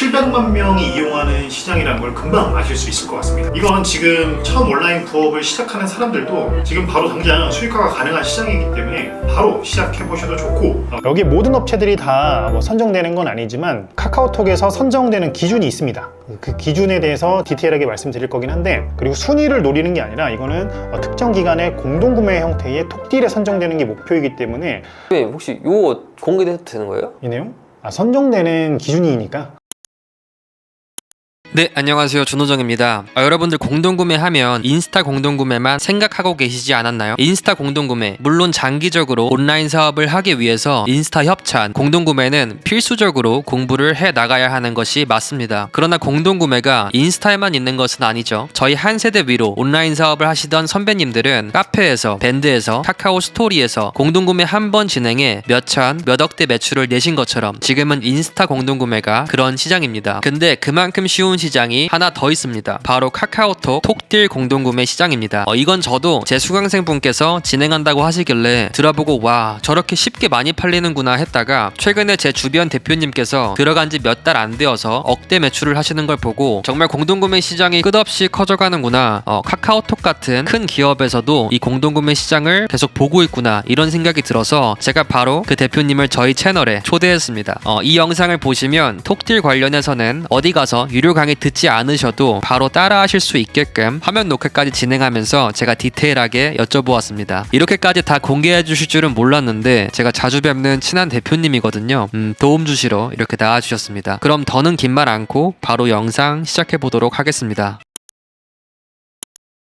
700만 명이 이용하는 시장이라는 걸 금방 아실 수 있을 것 같습니다. 이건 지금 처음 온라인 부업을 시작하는 사람들도 지금 바로 당장 수익화가 가능한 시장이기 때문에 바로 시작해 보셔도 좋고, 여기 모든 업체들이 다 선정되는 건 아니지만 카카오톡에서 선정되는 기준이 있습니다. 그 기준에 대해서 디테일하게 말씀드릴 거긴 한데, 그리고 순위를 노리는 게 아니라 이거는 특정 기간의 공동구매 형태의 톡딜에 선정되는 게 목표이기 때문에. 혹시 이거 공개돼도 되는 거예요? 이 내용? 선정되는 기준이니까. 네, 안녕하세요. 준호정입니다. 여러분들 공동구매하면 인스타 공동구매만 생각하고 계시지 않았나요? 인스타 공동구매, 물론 장기적으로 온라인 사업을 하기 위해서 인스타 협찬, 공동구매는 필수적으로 공부를 해 나가야 하는 것이 맞습니다. 그러나 공동구매가 인스타에만 있는 것은 아니죠. 저희 한 세대 위로 온라인 사업을 하시던 선배님들은 카페에서, 밴드에서, 카카오 스토리에서 공동구매 한 번 진행해 몇천, 몇 억대 매출을 내신 것처럼 지금은 인스타 공동구매가 그런 시장입니다. 근데 그만큼 쉬운 시장이 하나 더 있습니다. 바로 카카오톡 톡딜 공동구매 시장입니다. 이건 저도 제 수강생분께서 진행한다고 하시길래 들어보고 와, 저렇게 쉽게 많이 팔리는구나 했다가 최근에 제 주변 대표님께서 들어간 지 몇 달 안 되어서 억대 매출을 하시는 걸 보고 정말 공동구매 시장이 끝없이 커져가는구나, 카카오톡 같은 큰 기업에서도 이 공동구매 시장을 계속 보고 있구나, 이런 생각이 들어서 제가 바로 그 대표님을 저희 채널에 초대했습니다. 이 영상을 보시면 톡딜 관련해서는 어디 가서 유료 강의 듣지 않으셔도 바로 따라 하실 수 있게끔 화면 녹화까지 진행하면서 제가 디테일하게 여쭤보았습니다. 이렇게까지 다 공개해 주실 줄은 몰랐는데 제가 자주 뵙는 친한 대표님이거든요. 도움 주시러 이렇게 나와주셨습니다. 그럼 더는 긴 말 않고 바로 영상 시작해 보도록 하겠습니다.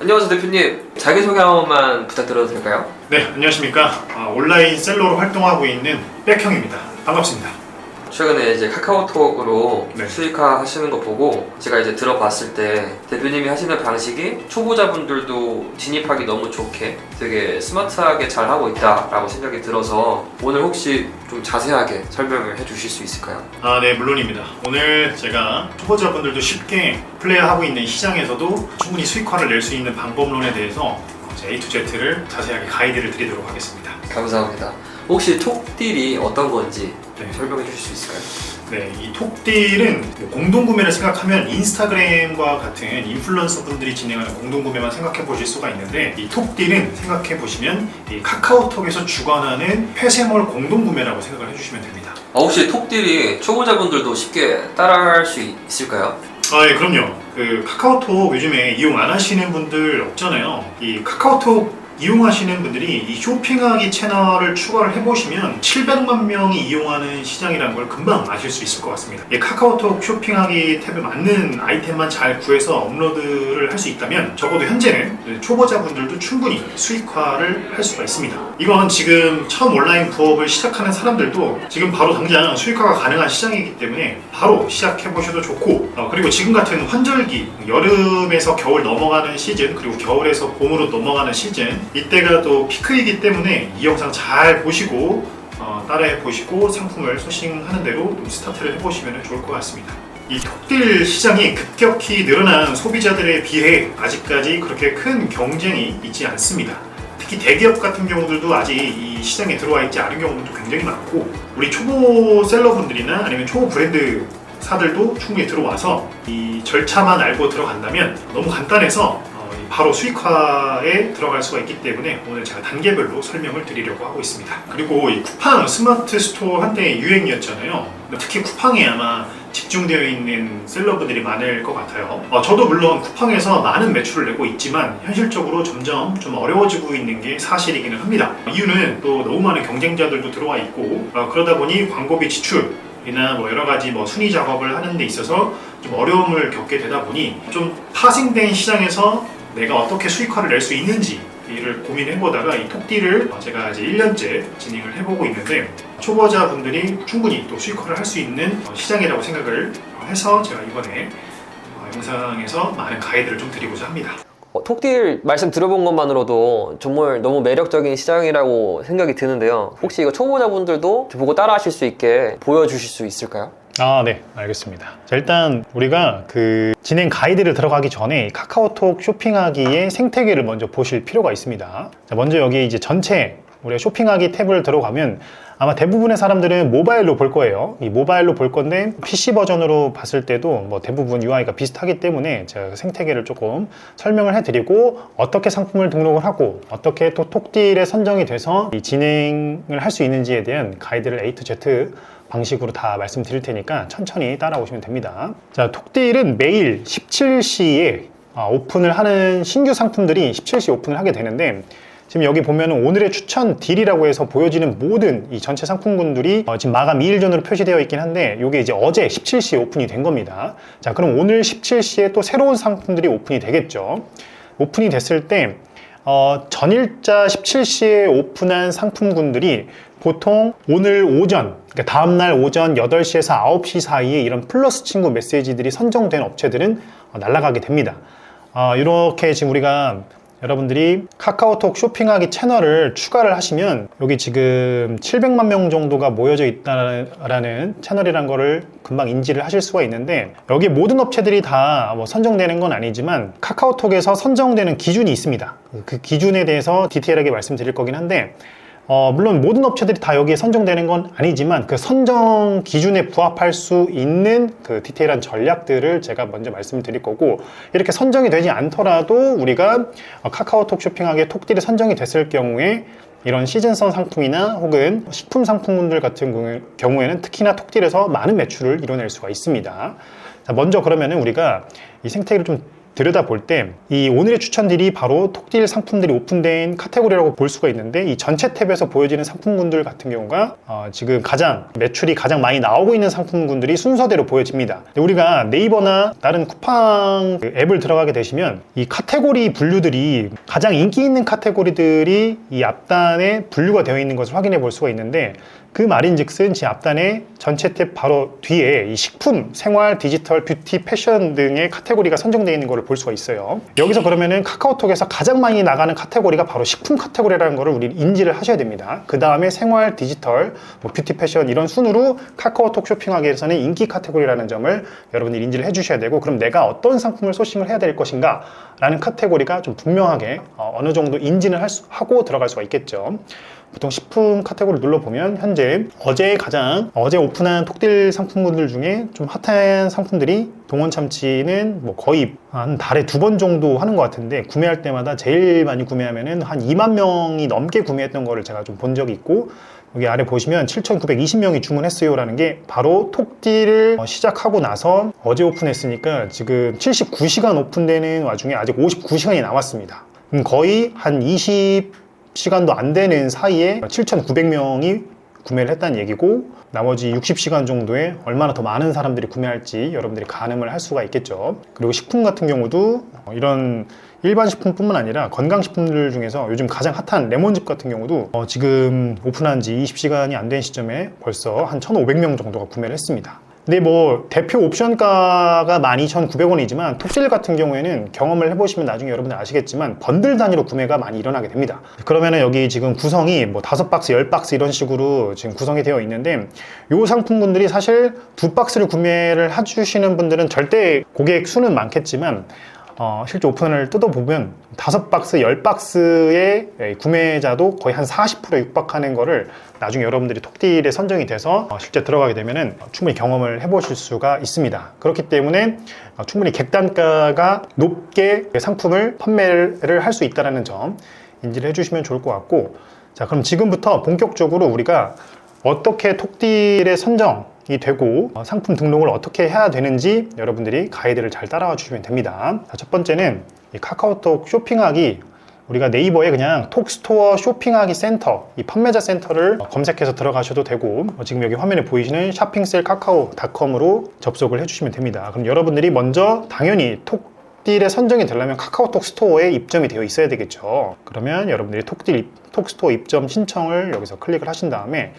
안녕하세요 대표님, 자기소개 한 번만 부탁드려도 될까요? 네, 안녕하십니까. 온라인 셀러로 활동하고 있는 백형입니다. 반갑습니다. 최근에 이제 카카오톡으로 네. 수익화 하시는 거 보고 제가 이제 들어봤을 때 대표님이 하시는 방식이 초보자분들도 진입하기 너무 좋게 되게 스마트하게 잘 하고 있다라고 생각이 들어서 오늘 혹시 좀 자세하게 설명을 해주실 수 있을까요? 네, 물론입니다. 오늘 제가 초보자분들도 쉽게 플레이하고 있는 시장에서도 충분히 수익화를 낼 수 있는 방법론에 대해서 A to Z를 자세하게 가이드를 드리도록 하겠습니다. 감사합니다. 혹시 톡딜이 어떤 건지 네. 설명해 주실 수 있을까요? 네, 이 톡딜은 공동구매를 생각하면 인스타그램과 같은 인플루언서 분들이 진행하는 공동구매만 생각해 보실 수가 있는데, 이 톡딜은 생각해 보시면 이 카카오톡에서 주관하는 폐쇄몰 공동구매라고 생각을 해주시면 됩니다. 혹시 톡딜이 초보자분들도 쉽게 따라할 수 있을까요? 예, 그럼요. 카카오톡 요즘에 이용 안 하시는 분들 없잖아요. 이 카카오톡 이용하시는 분들이 이 쇼핑하기 채널을 추가를 해보시면 700만 명이 이용하는 시장이라는 걸 금방 아실 수 있을 것 같습니다. 이 카카오톡 쇼핑하기 탭에 맞는 아이템만 잘 구해서 업로드를 할 수 있다면 적어도 현재는 초보자분들도 충분히 수익화를 할 수가 있습니다. 이건 지금 처음 온라인 부업을 시작하는 사람들도 지금 바로 당장 수익화가 가능한 시장이기 때문에 바로 시작해 보셔도 좋고, 그리고 지금 같은 환절기, 여름에서 겨울 넘어가는 시즌, 그리고 겨울에서 봄으로 넘어가는 시즌, 이때가 또 피크이기 때문에 이 영상 잘 보시고 따라해 보시고 상품을 소싱하는 대로 좀 스타트를 해보시면 좋을 것 같습니다. 이 톡딜 시장이 급격히 늘어난 소비자들에 비해 아직까지 그렇게 큰 경쟁이 있지 않습니다. 특히 대기업 같은 경우들도 아직 이 시장에 들어와 있지 않은 경우도 굉장히 많고, 우리 초보 셀러분들이나 아니면 초보 브랜드 사들도 충분히 들어와서 이 절차만 알고 들어간다면 너무 간단해서 바로 수익화에 들어갈 수가 있기 때문에 오늘 제가 단계별로 설명을 드리려고 하고 있습니다. 그리고 이 쿠팡 스마트 스토어 한때 유행이었잖아요. 특히 쿠팡에 아마 집중되어 있는 셀러분들이 많을 것 같아요. 저도 물론 쿠팡에서 많은 매출을 내고 있지만 현실적으로 점점 좀 어려워지고 있는 게 사실이기는 합니다. 이유는 또 너무 많은 경쟁자들도 들어와 있고, 그러다 보니 광고비 지출 이나 여러 가지 순위 작업을 하는 데 있어서 좀 어려움을 겪게 되다 보니 좀 파생된 시장에서 내가 어떻게 수익화를 낼 수 있는지를 고민해보다가 이 톡딜을 제가 이제 1년째 진행을 해보고 있는데, 초보자분들이 충분히 또 수익화를 할 수 있는 시장이라고 생각을 해서 제가 이번에 영상에서 많은 가이드를 좀 드리고자 합니다. 톡딜 말씀 들어본 것만으로도 정말 너무 매력적인 시장이라고 생각이 드는데요. 혹시 이거 초보자분들도 보고 따라 하실 수 있게 보여주실 수 있을까요? 네, 알겠습니다. 자, 일단 우리가 진행 가이드를 들어가기 전에 카카오톡 쇼핑하기의 생태계를 먼저 보실 필요가 있습니다. 자, 먼저 여기 이제 전체 우리가 쇼핑하기 탭을 들어가면 아마 대부분의 사람들은 모바일로 볼 거예요. 이 모바일로 볼 건데 PC 버전으로 봤을 때도 뭐 대부분 UI가 비슷하기 때문에 제가 그 생태계를 조금 설명을 해드리고 어떻게 상품을 등록을 하고 어떻게 또 톡딜에 선정이 돼서 이 진행을 할 수 있는지에 대한 가이드를 A to Z 방식으로 다 말씀드릴 테니까 천천히 따라오시면 됩니다. 자, 톡딜은 매일 17시에 오픈을 하는 신규 상품들이 17시 오픈을 하게 되는데 지금 여기 보면 오늘의 추천 딜이라고 해서 보여지는 모든 이 전체 상품군들이 지금 마감 2일 전으로 표시되어 있긴 한데 이게 이제 어제 17시에 오픈이 된 겁니다. 자, 그럼 오늘 17시에 또 새로운 상품들이 오픈이 되겠죠. 오픈이 됐을 때 전일자 17시에 오픈한 상품군들이 보통 오늘 오전, 그러니까 다음날 오전 8시에서 9시 사이에 이런 플러스 친구 메시지들이 선정된 업체들은 날아가게 됩니다. 이렇게 지금 우리가 여러분들이 카카오톡 쇼핑하기 채널을 추가를 하시면 여기 지금 700만 명 정도가 모여져 있다라는 채널이란 거를 금방 인지를 하실 수가 있는데 여기 모든 업체들이 다 뭐 선정되는 건 아니지만 카카오톡에서 선정되는 기준이 있습니다. 그 기준에 대해서 디테일하게 말씀드릴 거긴 한데 물론 모든 업체들이 다 여기에 선정되는 건 아니지만 그 선정 기준에 부합할 수 있는 그 디테일한 전략들을 제가 먼저 말씀을 드릴 거고 이렇게 선정이 되지 않더라도 우리가 카카오톡 쇼핑하기에 톡딜이 선정이 됐을 경우에 이런 시즌성 상품이나 혹은 식품 상품들 같은 경우에는 특히나 톡딜에서 많은 매출을 이뤄낼 수가 있습니다. 자, 먼저 그러면은 우리가 이 생태계를 좀 들여다볼 때 이 오늘의 추천들이 바로 톡딜 상품들이 오픈된 카테고리라고 볼 수가 있는데 이 전체 탭에서 보여지는 상품군들 같은 경우가 지금 매출이 가장 많이 나오고 있는 상품군들이 순서대로 보여집니다. 우리가 네이버나 다른 쿠팡 앱을 들어가게 되시면 이 카테고리 분류들이 가장 인기 있는 카테고리들이 이 앞단에 분류가 되어 있는 것을 확인해 볼 수가 있는데 그 말인즉슨 제 앞단에 전체 탭 바로 뒤에 이 식품, 생활, 디지털, 뷰티, 패션 등의 카테고리가 선정되어 있는 것을 볼 수가 있어요. 여기서 그러면은 카카오톡에서 가장 많이 나가는 카테고리가 바로 식품 카테고리라는 것을 우리 인지를 하셔야 됩니다. 그 다음에 생활, 디지털, 뷰티, 패션 이런 순으로 카카오톡 쇼핑하기에서는 인기 카테고리라는 점을 여러분들이 인지를 해주셔야 되고 그럼 내가 어떤 상품을 소싱을 해야 될 것인가 라는 카테고리가 좀 분명하게 어느 정도 인지를 하고 들어갈 수가 있겠죠. 보통 식품 카테고리 눌러보면 현재 어제 오픈한 톡딜 상품군들 중에 좀 핫한 상품들이 동원 참치는 뭐 거의 한 달에 2번 정도 하는 것 같은데 구매할 때마다 제일 많이 구매하면은 한 2만 명이 넘게 구매했던 거를 제가 좀 본 적이 있고 여기 아래 보시면 7,920명이 주문했어요 라는 게 바로 톡딜을 시작하고 나서 어제 오픈했으니까 지금 79시간 오픈되는 와중에 아직 59시간이 남았습니다. 거의 한 20시간도 안 되는 사이에 7,900명이 구매를 했다는 얘기고 나머지 60시간 정도에 얼마나 더 많은 사람들이 구매할지 여러분들이 가늠을 할 수가 있겠죠. 그리고 식품 같은 경우도 이런 일반 식품뿐만 아니라 건강식품들 중에서 요즘 가장 핫한 레몬즙 같은 경우도 지금 오픈한 지 20시간이 안 된 시점에 벌써 한 1,500명 정도가 구매를 했습니다. 근데 뭐 대표 옵션가가 12,900원이지만 톡딜 같은 경우에는 경험을 해보시면 나중에 여러분들 아시겠지만 번들 단위로 구매가 많이 일어나게 됩니다. 그러면은 여기 지금 구성이 뭐 5박스, 10박스 이런 식으로 지금 구성이 되어 있는데 이 상품분들이 사실 2박스를 구매를 해주시는 분들은 절대 고객 수는 많겠지만 실제 오픈을 뜯어보면 5박스, 10박스의 구매자도 거의 한 40%에 육박하는 거를 나중에 여러분들이 톡딜에 선정이 돼서 실제 들어가게 되면은 충분히 경험을 해보실 수가 있습니다. 그렇기 때문에 충분히 객단가가 높게 상품을 판매를 할 수 있다는 점 인지를 해주시면 좋을 것 같고 자, 그럼 지금부터 본격적으로 우리가 어떻게 톡딜에 선정이 되고 상품 등록을 어떻게 해야 되는지 여러분들이 가이드를 잘 따라와 주시면 됩니다. 자, 첫 번째는 이 카카오톡 쇼핑하기 우리가 네이버에 그냥 톡스토어 쇼핑하기 센터 이 판매자 센터를 검색해서 들어가셔도 되고 지금 여기 화면에 보이시는 쇼핑셀카카오.com으로 접속을 해주시면 됩니다. 그럼 여러분들이 먼저 당연히 톡딜에 선정이 되려면 카카오톡 스토어에 입점이 되어 있어야 되겠죠. 그러면 여러분들이 톡스토어 입점 신청을 여기서 클릭을 하신 다음에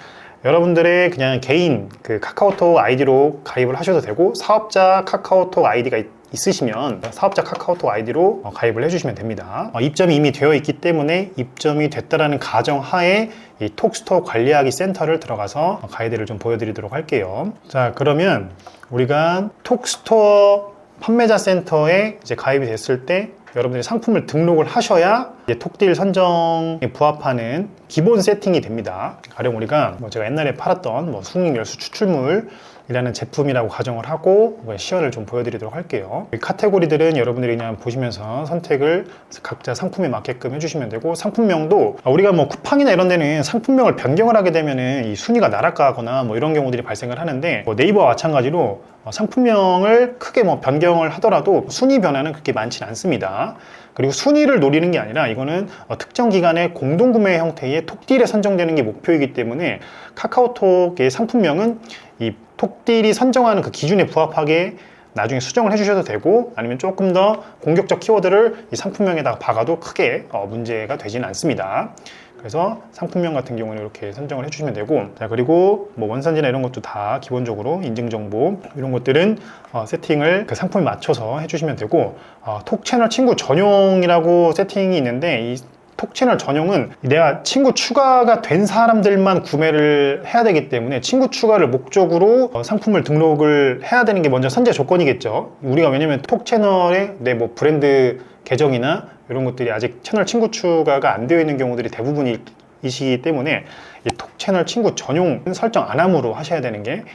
여러분들의 그냥 개인 그 카카오톡 아이디로 가입을 하셔도 되고 사업자 카카오톡 아이디가 있으시면 사업자 카카오톡 아이디로 가입을 해주시면 됩니다. 입점이 이미 되어 있기 때문에 입점이 됐다라는 가정하에 이 톡스토어 관리하기 센터를 들어가서 가이드를 좀 보여드리도록 할게요. 자, 그러면 우리가 톡스토어 판매자 센터에 이제 가입이 됐을 때 여러분들이 상품을 등록을 하셔야 이제 톡딜 선정에 부합하는 기본 세팅이 됩니다. 가령 우리가 제가 옛날에 팔았던 수익 열수 추출물 이라는 제품이라고 가정을 하고 시연을 좀 보여드리도록 할게요. 이 카테고리들은 여러분들이 그냥 보시면서 선택을 각자 상품에 맞게끔 해주시면 되고, 상품명도 우리가 쿠팡이나 이런 데는 상품명을 변경을 하게 되면은 이 순위가 나락가거나 이런 경우들이 발생을 하는데, 네이버와 마찬가지로 상품명을 크게 변경을 하더라도 순위 변화는 그렇게 많지는 않습니다. 그리고 순위를 노리는 게 아니라 이거는 특정 기간의 공동구매 형태의 톡딜에 선정되는 게 목표이기 때문에 카카오톡의 상품명은 이 톡딜이 선정하는 그 기준에 부합하게 나중에 수정을 해주셔도 되고, 아니면 조금 더 공격적 키워드를 이 상품명에다가 박아도 크게 문제가 되지는 않습니다. 그래서 상품명 같은 경우는 이렇게 선정을 해주시면 되고, 자, 그리고 원산지나 이런 것도 다 기본적으로 인증정보 이런 것들은 세팅을 그 상품에 맞춰서 해주시면 되고, 톡 채널 친구 전용이라고 세팅이 있는데, 이 톡 채널 전용은 내가 친구 추가가 된 사람들만 구매를 해야 되기 때문에 친구 추가를 목적으로 상품을 등록을 해야 되는 게 먼저 선제 조건이겠죠. 우리가 왜냐면 톡 채널에 내 브랜드 계정이나 이런 것들이 아직 채널 친구 추가가 안 되어 있는 경우들이 대부분이시기 때문에 이 톡 채널 친구 전용 설정 안 함으로 하셔야 되는 게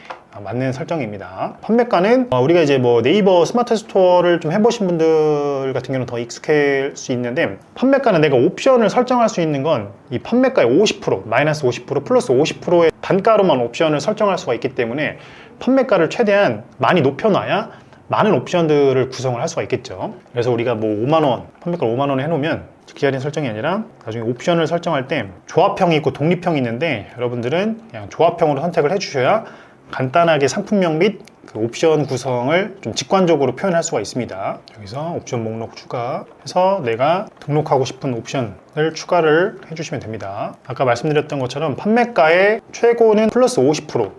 맞는 설정입니다. 판매가는 우리가 이제 네이버 스마트 스토어를 좀 해보신 분들 같은 경우는 더 익숙할 수 있는데, 판매가는 내가 옵션을 설정할 수 있는 건 이 판매가의 50%, 마이너스 50%, 플러스 50%의 단가로만 옵션을 설정할 수가 있기 때문에 판매가를 최대한 많이 높여놔야 많은 옵션들을 구성을 할 수가 있겠죠. 그래서 우리가 5만원, 판매가를 5만원에 해놓으면 특기 할인 설정이 아니라 나중에 옵션을 설정할 때 조합형이 있고 독립형이 있는데, 여러분들은 그냥 조합형으로 선택을 해주셔야 간단하게 상품명 및 그 옵션 구성을 좀 직관적으로 표현할 수가 있습니다. 여기서 옵션 목록 추가해서 내가 등록하고 싶은 옵션을 추가를 해주시면 됩니다. 아까 말씀드렸던 것처럼 판매가의 최고는 플러스 50%,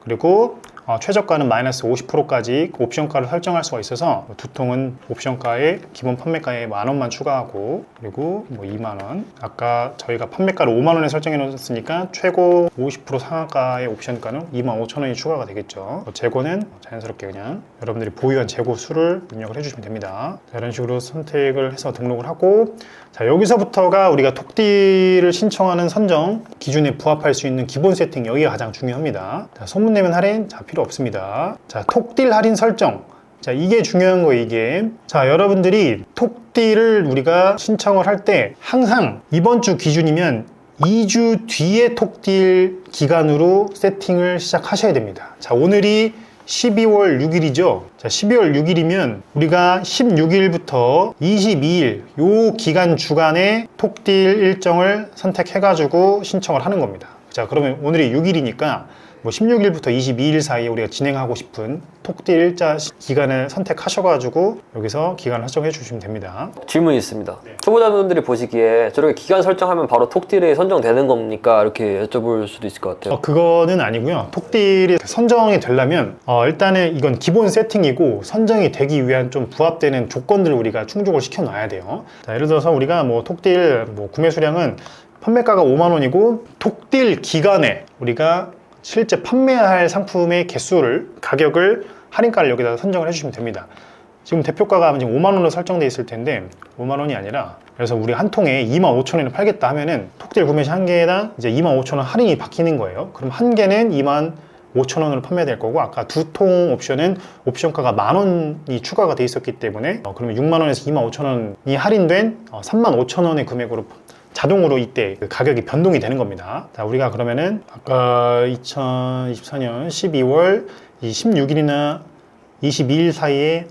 그리고 최저가는 마이너스 50%까지 옵션가를 설정할 수가 있어서 두 통은 옵션가에 기본 판매가에 10,000원만 추가하고, 그리고 20,000원, 아까 저희가 판매가를 5만원에 설정해 놓았으니까 최고 50% 상한가의 옵션가는 25,000원이 추가가 되겠죠. 재고는 자연스럽게 그냥 여러분들이 보유한 재고 수를 입력을 해주시면 됩니다. 자, 이런 식으로 선택을 해서 등록을 하고, 자, 여기서부터가 우리가 톡딜을 신청하는 선정 기준에 부합할 수 있는 기본 세팅, 여기가 가장 중요합니다. 자, 소문내면 할인 필요 없습니다. 자, 톡딜 할인 설정, 자, 이게 중요한 거예요. 이게, 자, 여러분들이 톡딜을 우리가 신청을 할 때 항상 이번 주 기준이면 2주 뒤에 톡딜 기간으로 세팅을 시작하셔야 됩니다. 자, 오늘이 12월 6일이죠. 자, 12월 6일이면 우리가 16일부터 22일 요 기간 주간에 톡딜 일정을 선택해가지고 신청을 하는 겁니다. 자, 그러면 오늘이 6일이니까 16일부터 22일 사이에 우리가 진행하고 싶은 톡딜 일자 기간을 선택하셔가지고 여기서 기간을 설정해 주시면 됩니다. 질문이 있습니다. 네. 초보자분들이 보시기에 저렇게 기간 설정하면 바로 톡딜에 선정되는 겁니까? 이렇게 여쭤볼 수도 있을 것 같아요. 그거는 아니고요. 톡딜이 선정이 되려면 일단은 이건 기본 세팅이고, 선정이 되기 위한 좀 부합되는 조건들을 우리가 충족을 시켜 놔야 돼요. 자, 예를 들어서 우리가 톡딜 구매 수량은 판매가가 5만원이고 톡딜 기간에 우리가 실제 판매할 상품의 개수를, 가격을, 할인가를 여기다 선정을 해주시면 됩니다. 지금 대표가가 지금 5만원으로 설정되어 있을 텐데 5만원이 아니라, 그래서 우리 한 통에 25,000원에 팔겠다 하면은 톡딜 구매 시 한 개당 이제 25,000원 할인이 바뀌는 거예요. 그럼 한 개는 25,000원으로 판매될 거고, 아까 두 통 옵션은 옵션가가 10,000원이 추가가 돼 있었기 때문에 그러면 6만원에서 25,000원이 할인된 35,000원의 금액으로 자동으로 이때 그 가격이 변동이 되는 겁니다. 자, 우리가 그러면은 아까 2024년 12월 16일이나 22일 사이에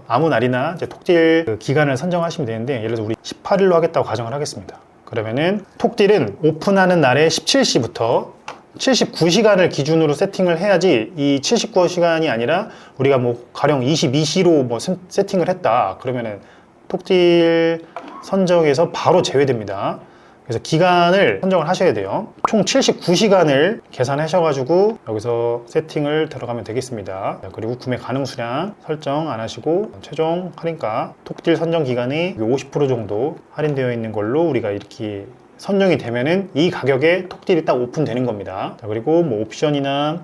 아무 날이나 이제 톡딜 그 기간을 선정하시면 되는데, 예를 들어서 우리 18일로 하겠다고 가정을 하겠습니다. 그러면은 톡딜은 오픈하는 날에 17시부터 79시간을 기준으로 세팅을 해야지, 이 79시간이 아니라 우리가 가령 22시로 세팅을 했다 그러면은 톡딜 선정에서 바로 제외됩니다. 그래서 기간을 선정을 하셔야 돼요. 총 79시간을 계산하셔가지고 여기서 세팅을 들어가면 되겠습니다. 그리고 구매 가능 수량 설정 안 하시고 최종 할인가, 톡딜 선정 기간이 50% 정도 할인되어 있는 걸로 우리가 이렇게 선정이 되면은 이 가격에 톡딜이 딱 오픈되는 겁니다. 그리고 옵션이나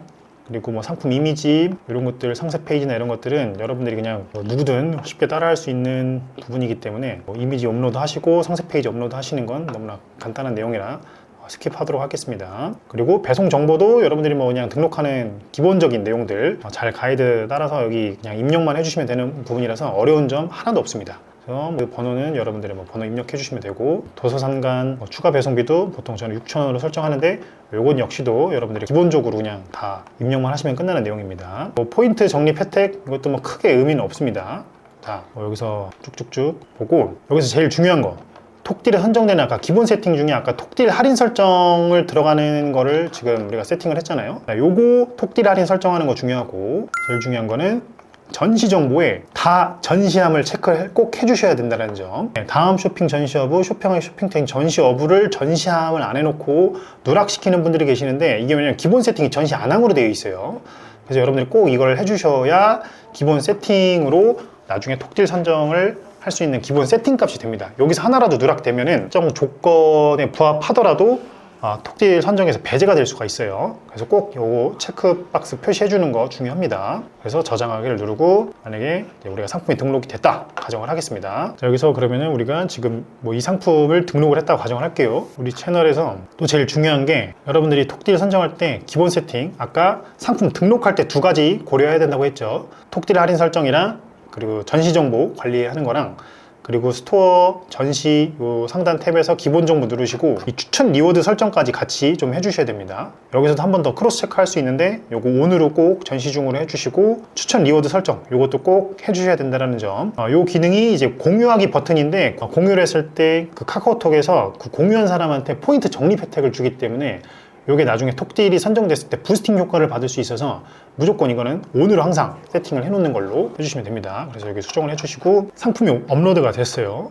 그리고 뭐 상품 이미지 이런 것들, 상세 페이지나 이런 것들은 여러분들이 그냥 뭐 누구든 쉽게 따라할 수 있는 부분이기 때문에 뭐 이미지 업로드 하시고 상세 페이지 업로드 하시는 건 너무나 간단한 내용이라 스킵하도록 하겠습니다. 그리고 배송 정보도 여러분들이 뭐 그냥 등록하는 기본적인 내용들 잘 가이드 따라서 여기 그냥 입력만 해주시면 되는 부분이라서 어려운 점 하나도 없습니다. 그래서 그 번호는 여러분들이 뭐 번호 입력해 주시면 되고, 도서상간 뭐 추가 배송비도 보통 저는 6,000원으로 설정하는데 요건 역시도 여러분들이 기본적으로 그냥 다 입력만 하시면 끝나는 내용입니다. 뭐 포인트 적립 혜택 이것도 뭐 크게 의미는 없습니다. 자, 뭐 여기서 쭉쭉쭉 보고, 여기서 제일 중요한 거, 톡딜에 선정되는 아까 기본 세팅 중에 아까 톡딜 할인 설정을 들어가는 거를 지금 우리가 세팅을 했잖아요. 요거 톡딜 할인 설정하는 거 중요하고, 제일 중요한 거는 전시 정보에 다 전시함을 체크를 꼭 해주셔야 된다는 점. 다음 쇼핑 전시 여부, 쇼핑 쇼핑템 전시 여부를 전시함을 안 해놓고 누락시키는 분들이 계시는데, 이게 왜냐면 기본 세팅이 전시 안함으로 되어 있어요. 그래서 여러분들이 꼭 이걸 해주셔야 기본 세팅으로 나중에 톡딜 선정을 할 수 있는 기본 세팅 값이 됩니다. 여기서 하나라도 누락되면은 특정 조건에 부합하더라도 톡딜 선정에서 배제가 될 수가 있어요. 그래서 꼭 요거 체크박스 표시해 주는 거 중요합니다. 그래서 저장하기를 누르고, 만약에 우리가 상품이 등록이 됐다 가정을 하겠습니다. 자, 여기서 그러면은 우리가 지금 뭐 이 상품을 등록을 했다고 가정을 할게요. 우리 채널에서 또 제일 중요한 게, 여러분들이 톡딜 선정할 때 기본 세팅, 아까 상품 등록할 때 두 가지 고려해야 된다고 했죠. 톡딜 할인 설정이랑 그리고 전시 정보 관리하는 거랑, 그리고 스토어 전시 요 상단 탭에서 기본 정보 누르시고 이 추천 리워드 설정까지 같이 좀 해주셔야 됩니다. 여기서도 한 번 더 크로스 체크 할 수 있는데, 요거 온으로 꼭 전시 중으로 해주시고, 추천 리워드 설정 요것도 꼭 해주셔야 된다는 점. 요 기능이 이제 공유하기 버튼인데, 공유를 했을 때 그 카카오톡에서 그 공유한 사람한테 포인트 적립 혜택을 주기 때문에 요게 나중에 톡딜이 선정됐을 때 부스팅 효과를 받을 수 있어서 무조건 이거는 온으로 항상 세팅을 해놓는 걸로 해주시면 됩니다. 그래서 여기 수정을 해주시고, 상품이 업로드가 됐어요.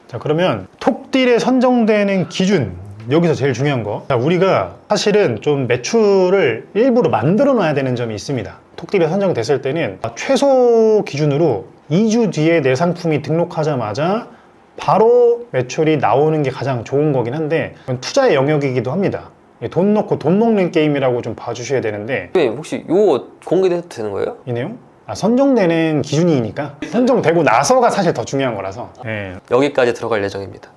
자, 그러면 톡딜에 선정되는 기준, 여기서 제일 중요한 거, 자, 우리가 사실은 좀 매출을 일부러 만들어 놔야 되는 점이 있습니다. 톡딜에 선정됐을 때는 최소 기준으로 2주 뒤에 내 상품이 등록하자마자 바로 매출이 나오는 게 가장 좋은 거긴 한데, 투자의 영역이기도 합니다. 돈 넣고 돈 먹는 게임이라고 좀 봐주셔야 되는데, 네, 혹시 이거 공개해도 되는 거예요? 이 내용? 선정되는 기준이니까 선정되고 나서가 사실 더 중요한 거라서. 여기까지 들어갈 예정입니다.